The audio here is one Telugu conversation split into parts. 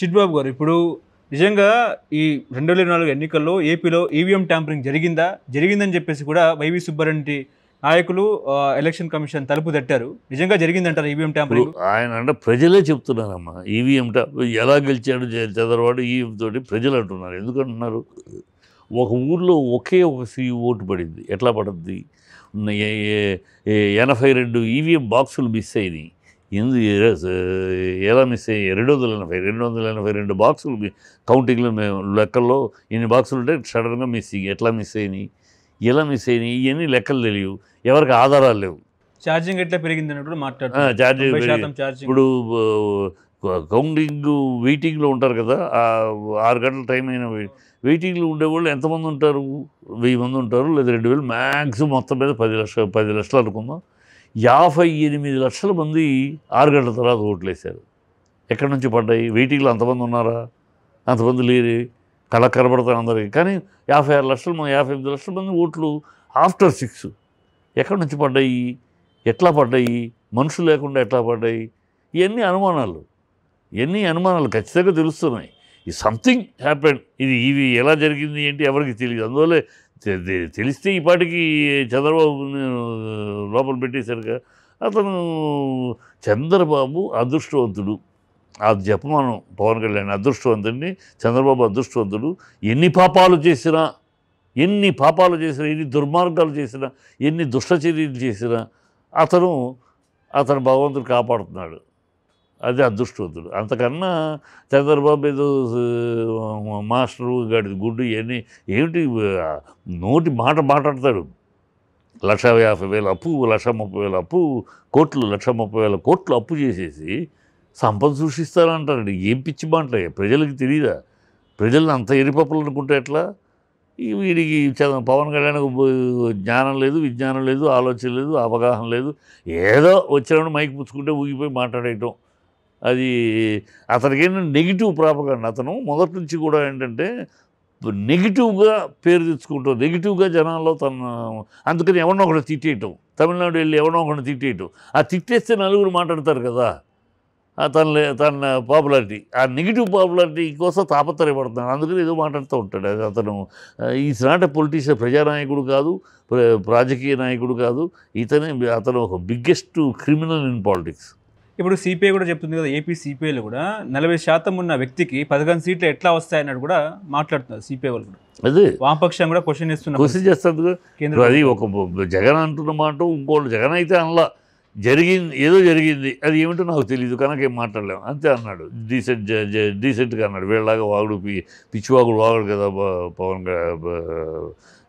చిట్బాబు గారు ఇప్పుడు నిజంగా ఈ 2024 ఎన్నికల్లో ఏపీలో ఈవీఎం ట్యాంపరింగ్ జరిగిందని చెప్పేసి కూడా వైవి సుబ్బారెడ్డి నాయకులు ఎలక్షన్ కమిషన్ తలుపు తట్టారు. నిజంగా జరిగిందంటారు ఈవీఎం ట్యాంపరింగ్? ఆయన అంటే ప్రజలే చెప్తున్నారమ్మా. ఈవీఎం ఎలా గెలిచాడు చంద్రబాబు ఈవీఎం తోటి ప్రజలు అంటున్నారు. ఎందుకంటున్నారు? ఒక ఊర్లో ఒకే ఒక ఓటు పడింది. ఎట్లా పడుద్ది? 82 ఈవీఎం బాక్సులు మిస్ అయినాయి. ఎలా మిస్ అయ్యాయి? 282 బాక్సులు కౌంటింగ్లో మేము లెక్కల్లో ఇన్ని బాక్సులు ఉంటే సడన్గా మిస్సింగ్. ఎట్లా మిస్ అయినాయి? ఎలా మిస్ అయినాయి? ఇవన్నీ లెక్కలు తెలియవు, ఎవరికి ఆధారాలు లేవు. ఛార్జింగ్ ఎట్లా పెరిగిందని కూడా మాట్లాడుతున్నారు. ఇప్పుడు కౌంటింగ్ వెయిటింగ్లో ఉంటారు కదా, 6 గంటల టైం అయిన వెయిటింగ్లో ఉండేవాళ్ళు ఎంతమంది ఉంటారు? 1000 మంది ఉంటారు, లేదా 2000. మ్యాక్సిమం మొత్తం మీద 10 లక్షలు అనుకుందాం. 58 లక్షల మంది 6 గంటల తర్వాత ఓట్లు వేశారు. ఎక్కడి నుంచి పడ్డాయి? వెయిటింగ్లో అంతమంది ఉన్నారా? అంతమంది లేరు, కళ్ళకు కనబడతారు అందరికి. కానీ 56 లక్షల 58 లక్షల మంది ఓట్లు ఆఫ్టర్ 6 ఎక్కడి నుంచి పడ్డాయి? ఎట్లా పడ్డాయి? మనుషులు లేకుండా ఎట్లా పడ్డాయి? ఇవన్నీ అనుమానాలు ఖచ్చితంగా తెలుస్తున్నాయి. ఈ సంథింగ్ హ్యాపెండ్. ఇవి ఎలా జరిగింది ఏంటి ఎవరికి తెలియదు. అందువల్లే తెలిస్తే ఈ పాటికి చంద్రబాబు లోపల పెట్టేశారుగా. అతను చంద్రబాబు అదృష్టవంతుడు. అది చెప్పమనం పవన్ కళ్యాణ్ అదృష్టవంతుడిని, చంద్రబాబు అదృష్టవంతుడు. ఎన్ని పాపాలు చేసినా, ఎన్ని దుర్మార్గాలు చేసినా, ఎన్ని దుష్టచర్యలు చేసినా అతను భగవంతుడు కాపాడుతున్నాడు. అది అదృష్టవంతుడు. అంతకన్నా చంద్రబాబు ఏదో మాస్టరు గడి గుడ్డు ఇవన్నీ ఏమిటి? నోటి మాట మాట్లాడతాడు. 1,50,000 అప్పు, 1,30,000 అప్పు, 1,30,000 కోట్లు అప్పు చేసేసి సంపద సృష్టిస్తారంటారండి. ఏం పిచ్చి మాటలే, ప్రజలకు తెలియదా? ప్రజలను అంత ఎరిపప్పులు అనుకుంటే ఎట్లా? వీడికి పవన్ కళ్యాణ్ జ్ఞానం లేదు, విజ్ఞానం లేదు, ఆలోచన లేదు, అవగాహన లేదు. ఏదో వచ్చినప్పుడు మైక్ పుచ్చుకుంటే ఊగిపోయి మాట్లాడేయటం. అది అతనికి ఏంటంటే నెగిటివ్ ప్రాపగండ. అతను మొదటి నుంచి కూడా ఏంటంటే నెగిటివ్గా పేరు తెచ్చుకుంటాం, నెగిటివ్గా జనాల్లో అందుకని ఎవరినో ఒకటి తిట్టేయటం. తమిళనాడు వెళ్ళి ఎవరినో ఒకటి తిట్టేయటం. ఆ తిట్టేస్తే నలుగురు మాట్లాడతారు కదా, తన పాపులారిటీ, ఆ నెగిటివ్ పాపులారిటీ కోసం తాపత్రయపడుతున్నాడు. అందుకని ఏదో మాట్లాడుతూ ఉంటాడు. అది అతను ఈజ్ నాట్ ఎ పొలిటీషియన్, ప్రజానాయకుడు కాదు, రాజకీయ నాయకుడు కాదు. అతను ఒక బిగ్గెస్ట్ క్రిమినల్ ఇన్ పాలిటిక్స్. ఇప్పుడు సిపిఐ కూడా చెప్తుంది కదా, ఏపీ సిపిఐలో కూడా 40% ఉన్న వ్యక్తికి 11 సీట్లు ఎట్లా వస్తాయన్నట్టు కూడా మాట్లాడుతున్నారు సిపిఐ వాళ్ళు కూడా. అదే వామపక్షం కూడా క్వశ్చన్ చేస్తుంది. అది ఒక జగన్ అంటున్న మాట, ఇంకోళ్ళు జగన్ అయితే అనలా, ఏదో జరిగింది, అది ఏమిటో నాకు తెలియదు కనుక ఏం మాట్లాడలేము అంతే అన్నాడు. డీసెంట్గా అన్నాడు. వీళ్ళలాగా వాగుడు పిచ్చివాగుడు వాగుడు కదా పవన్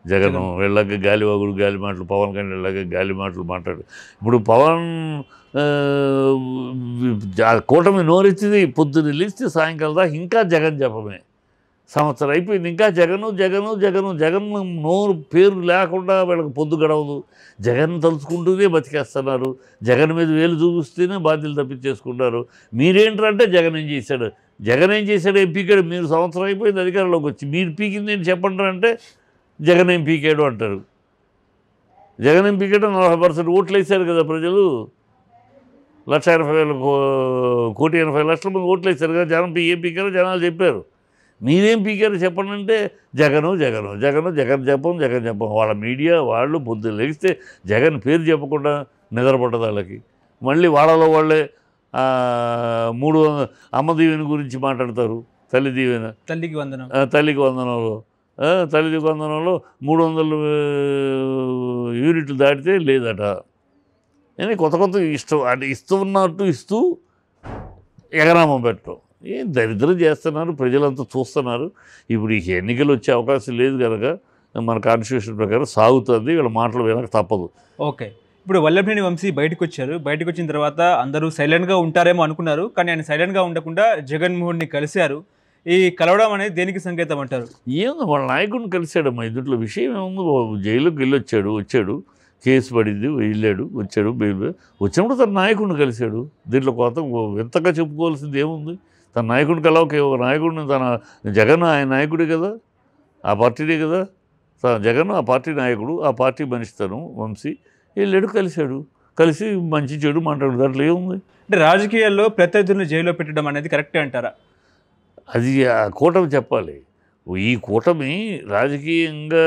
జగన్. వీళ్ళలాగా గాలివాగుడు గాలి మాటలు, పవన్ కళ్యాణ్ లాగా గాలి మాటలు మాట్లాడు. ఇప్పుడు పవన్ కూటమి నోరెత్తింది, పొద్దున్న లేస్తే సాయంకాలం దాకా ఇంకా జగన్ చెప్పమే. సంవత్సరం అయిపోయింది, ఇంకా జగన్ నోరు పేరు లేకుండా వీళ్ళకి పొద్దు గడవదు. జగన్ తలుచుకుంటూనే బతికేస్తున్నారు. జగన్ మీద వేలు చూపిస్తేనే బాధ్యతలు తప్పించేసుకుంటారు. మీరేంటంటే జగన్ ఏం చేశాడు ఏం పీకాడు? మీరు సంవత్సరం అయిపోయింది అధికారంలోకి వచ్చి, మీరు పీకింది ఏంటి చెప్పండి అంటే జగన్ ఏం పీకాడు అంటారు. జగన్ ఏం పీకాడు? 40% ఓట్లు వేశారు కదా ప్రజలు. 1,80,000 1,80,00,000 మంది ఓట్లు వేశారు కదా. జగన్ ఏం పీకారో జనాలు చెప్పారు. మీరేం పీకారు చెప్పండి అంటే జగన్ చెప్పం. వాళ్ళ మీడియా వాళ్ళు పొద్దున్న లెగిస్తే జగన్ పేరు చెప్పకుండా నిద్రపడ్డది వాళ్ళకి. మళ్ళీ వాళ్ళలో వాళ్ళే 300 అమ్మ దీవెన గురించి మాట్లాడతారు. తల్లికి వందనంలో 300 యూనిట్లు దాటితే లేదట. నేను కొత్త ఇస్తూ ఎగరామం పెట్టడం ఏం దరిద్రం చేస్తున్నారు. ప్రజలంతా చూస్తున్నారు. ఇప్పుడు ఈ ఎన్నికలు వచ్చే అవకాశం లేదు కనుక మన కాన్స్టిట్యూషన్ ప్రకారం సాగుతుంది. వీళ్ళ మాటలు వినక తప్పదు. ఓకే, ఇప్పుడు వల్లభనేని వంశీ బయటకు వచ్చిన తర్వాత అందరూ సైలెంట్గా ఉంటారేమో అనుకున్నారు. కానీ ఆయన సైలెంట్గా ఉండకుండా జగన్మోహన్ని కలిశారు. ఈ కలవడం అనేది దేనికి సంకేతం అంటారు? ఏమో వాళ్ళ నాయకుడిని కలిశాడమ్మా. ఇందులో విషయం ఏముంది? జైలుకి వెళ్ళి వచ్చాడు, కేసు పడింది, వచ్చాడు బెయిల్ వచ్చినప్పుడు తన నాయకుడిని కలిశాడు. దీంట్లో కొత్త ఎంతగా చెప్పుకోవాల్సింది ఏముంది? తన నాయకుడిని కలవక నాయకుడిని జగన్ ఆయన నాయకుడే కదా, ఆ పార్టీనే కదా. జగన్ ఆ పార్టీ నాయకుడు, ఆ పార్టీ మనిషి తను వంశీ వెళ్ళాడు, కలిసి మంచి చెడు మాట్లాడు. దాంట్లో ఏముంది? అంటే రాజకీయాల్లో ప్రత్యర్థులను జైల్లో పెట్టడం అనేది కరెక్టే అంటారా? అది ఆ కూటమి చెప్పాలి. ఈ కూటమి రాజకీయంగా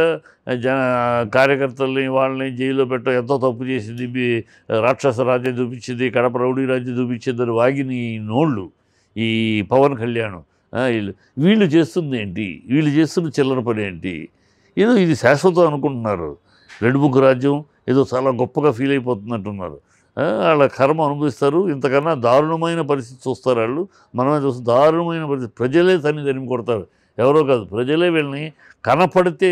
కార్యకర్తల్ని వాళ్ళని జైల్లో ఎంతో తప్పు చేసింది, రాక్షస రాజ్యం చూపించింది, కడప రౌడీ రాజ్యం చూపించిందని వాగిని నోళ్ళు ఈ పవన్ కళ్యాణ్ వీళ్ళు చేస్తుంది ఏంటి, వీళ్ళు చేస్తున్న చిల్లర పని ఏంటి? ఏదో ఇది శాశ్వతం అనుకుంటున్నారు. రెడ్ బుక్ రాజ్యం ఏదో చాలా గొప్పగా ఫీల్ అయిపోతున్నట్టున్నారు. వాళ్ళ కర్మ అనుభవిస్తారు. ఇంతకన్నా దారుణమైన పరిస్థితి చూస్తారు వాళ్ళు. మనమే చూస్తే దారుణమైన పరిస్థితి. ప్రజలే తరిమి కొడతారు, ఎవరో కాదు, ప్రజలే వీళ్ళని కనపడితే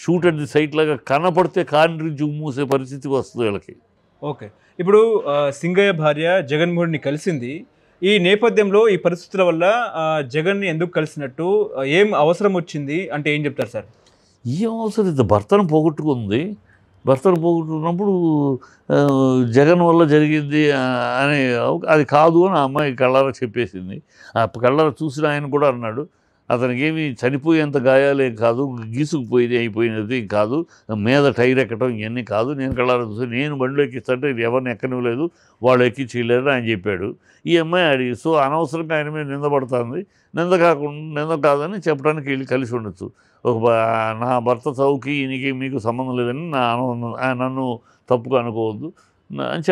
షూట్ అట్ ది సైట్ లాగా కనపడితే కాండ్రించి మూసే పరిస్థితికి వస్తుంది వీళ్ళకి. ఓకే, ఇప్పుడు సింగయ్య భార్య జగన్మోహన్ని కలిసింది. ఈ నేపథ్యంలో ఈ పరిస్థితుల వల్ల జగన్ని ఎందుకు కలిసినట్టు, ఏం అవసరం వచ్చింది అంటే ఏం చెప్తారు సార్? ఏం అవసరం, ఇది భర్తను పోగొట్టుకుంది. భర్తను పోగొట్టుకున్నప్పుడు జగన్ వల్ల జరిగింది అని అది కాదు అని ఆ అమ్మాయి కళ్ళారా చెప్పేసింది. ఆ కళ్ళారా చూసిన ఆయన కూడా అన్నాడు, అతనికి ఏమి చనిపోయేంత గాయాలేం కాదు, గీసుకుపోయింది అయిపోయినది కాదు, మీద టైర్ ఎక్కడం ఇవన్నీ కాదు, నేను కళ్ళారా చూసి నేను బండిలో ఎక్కిస్తుంటే ఎవరిని ఎక్కనివ్వలేదు, వాళ్ళు ఎక్కించలేరు అని చెప్పాడు. ఈ అమ్మాయి అడిగి సో అనవసరంగా ఆయన మీద నిందపడుతుంది. నింద కాదని చెప్పడానికి వెళ్ళి కలిసి ఉండొచ్చు. నా భర్త చౌకి ఈయనకి మీకు సంబంధం లేదని నన్ను తప్పుగా అనుకోవద్దు అని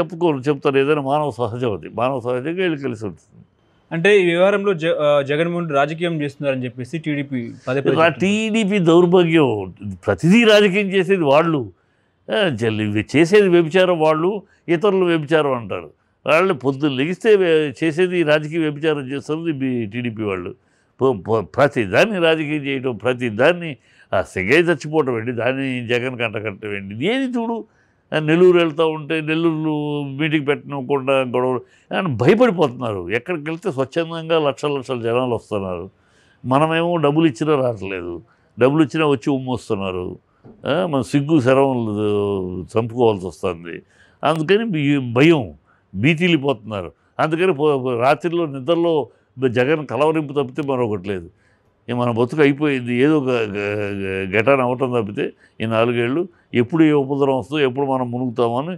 చెప్తారు. ఏదైనా మానవ సహజం, అది మానవ సహజంగా వెళ్ళి కలిసి ఉంటుంది. అంటే ఈ వ్యవహారంలో జగన్మోహన్ రాజకీయం చేస్తున్నారని చెప్పేసి టీడీపీ దౌర్భాగ్యం. ప్రతిదీ రాజకీయం చేసేది వాళ్ళు, చేసేది వ్యభిచారం వాళ్ళు, ఇతరులు వ్యభిచారం అంటారు. వాళ్ళు పొద్దున్న లెగిస్తే చేసేది రాజకీయ వ్యభిచారం చేస్తుంది టీడీపీ వాళ్ళు. ప్రతి దాన్ని రాజకీయం చేయడం, ప్రతి దాన్ని సెగై చచ్చిపోవటం ఏంటి, దాన్ని జగన్ కంటకట్టడం ఏంటి, ఏది చూడు. నెల్లూరు వెళ్తూ ఉంటే నెల్లూరు మీటింగ్ పెట్టకుండా గొడవలు అని భయపడిపోతున్నారు. ఎక్కడికి వెళ్తే స్వచ్ఛందంగా లక్షల జనాలు వస్తున్నారు. మనమేమో డబ్బులు ఇచ్చినా రావట్లేదు, డబ్బులు ఇచ్చినా వచ్చి ఉమ్మొస్తున్నారు. మన సిగ్గు శరవలు చంపుకోవాల్సి వస్తుంది. అందుకని భయం, భీతిలిపోతున్నారు. అందుకని రాత్రిలో నిద్రలో జగన్ కలవరింపు తప్పితే మరొకటి లేదు. మన బతుకు అయిపోయింది, ఏదో ఘటన అవ్వటం తప్పితే ఈ 4 ఏళ్ళు ఎప్పుడు ఏ ఉపద్రవం వస్తుందో, ఎప్పుడు మనం మునుగుతామని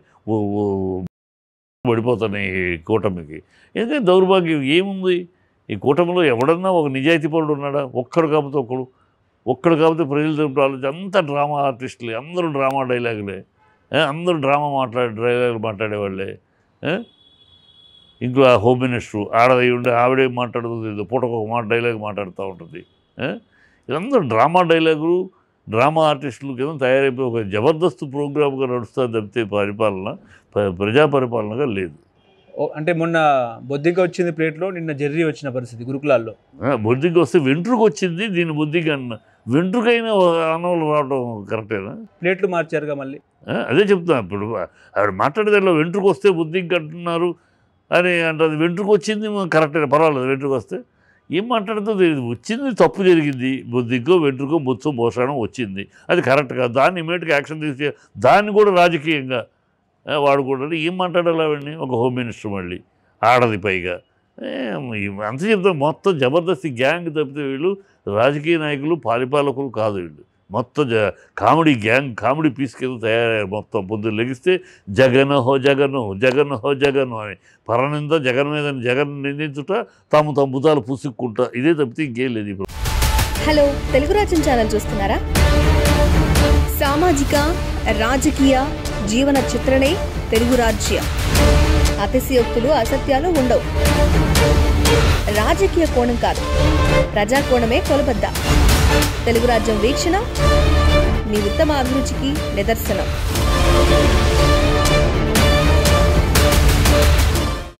పడిపోతున్నాయి ఈ కూటమికి. ఎందుకంటే దౌర్భాగ్యం ఏముంది ఈ కూటమిలో? ఎవడన్నా ఒక నిజాయితీ పరుడు ఉన్నాడా? ఒక్కడు కాకపోతే ప్రజలు తరపున ఆలోచన అంతా డ్రామా ఆర్టిస్టులే, అందరూ డ్రామా డైలాగులే, అందరూ డ్రామా డైలాగులు మాట్లాడేవాళ్ళే. ఇంకో హోమ్ మినిస్టరు ఆడదై ఉండే ఆవిడే మాట్లాడుతుంది, పూటకు ఒక మాట డైలాగ్ మాట్లాడుతూ ఉంటుంది. ఇదంతా డ్రామా డైలాగులు, డ్రామా ఆర్టిస్టులు కింద తయారైపోయి ఒక జబర్దస్త్ ప్రోగ్రామ్గా నడుస్తుంది తప్పితే పరిపాలన ప్రజా పరిపాలనగా లేదు. అంటే మొన్న బొద్దింక వచ్చింది ప్లేట్లో, నిన్న జెర్రీ వచ్చిన పరిస్థితి గురుకులాల్లో. బొద్దింక వస్తే వెంట్రుకు వచ్చింది, దీని బొద్దింక వెంట్రుకైనా అన్నవాళ్ళు రావడం కరెక్టేనా? ప్లేట్లు మార్చారుగా మళ్ళీ. అదే చెప్తున్నా. ఇప్పుడు ఆవిడ మాట్లాడేదానిలో వెంట్రుకు వస్తే బొద్దింక అంటున్నారు అని అంటుంది. వెంట్రుకు వచ్చింది కరెక్టే, పర్వాలేదు. వెంట్రుకు వస్తే ఏం మాట్లాడుతుంది? వచ్చింది, తప్పు జరిగింది, బొద్దింకో వెంట్రుకో బొత్సో భోషణం వచ్చింది, అది కరెక్ట్ కాదు, దాన్ని ఇమీడియట్గా యాక్షన్ తీసి దాన్ని కూడా రాజకీయంగా వాడుకుంటారు. ఏం మాట్లాడాలి ఆవిడని? ఒక హోమ్ మినిస్టర్ మళ్ళీ ఆడది పైగా. అంత చెప్తాం. మొత్తం జబర్దస్త్ గ్యాంగ్ తప్పితే వీళ్ళు రాజకీయ నాయకులు, పరిపాలకులు కాదు. వీళ్ళు మొత్తం కామెడీ గ్యాంగ్, కామెడీ పీస్ కింద తయారయ్యారు. మొత్తం పొద్దున్న లెగిస్తే జగన్ హో జగను, జగన్ హో జగను అని పరనింద, జగన్ మీద జగన్ నిందించుట, తాము భుజాలు పుసుక్కుంటా, ఇదే తప్పితే ఇంకేం లేదు. ఇప్పుడు హలో, తెలుగు రాజ్యం ఛానల్ చూస్తున్నారా? సామాజిక, రాజకీయ, జీవన చిత్రణే తెలుగు రాజ్యం. అతిశయోక్తులు, అసత్యాలు ఉండవు. రాజకీయ కోణం కాదు, ప్రజా కోణమే కొలబద్ద. తెలుగు రాజ్యం వీక్షణ మీ ఉత్తమ అభిరుచికి నిదర్శనం.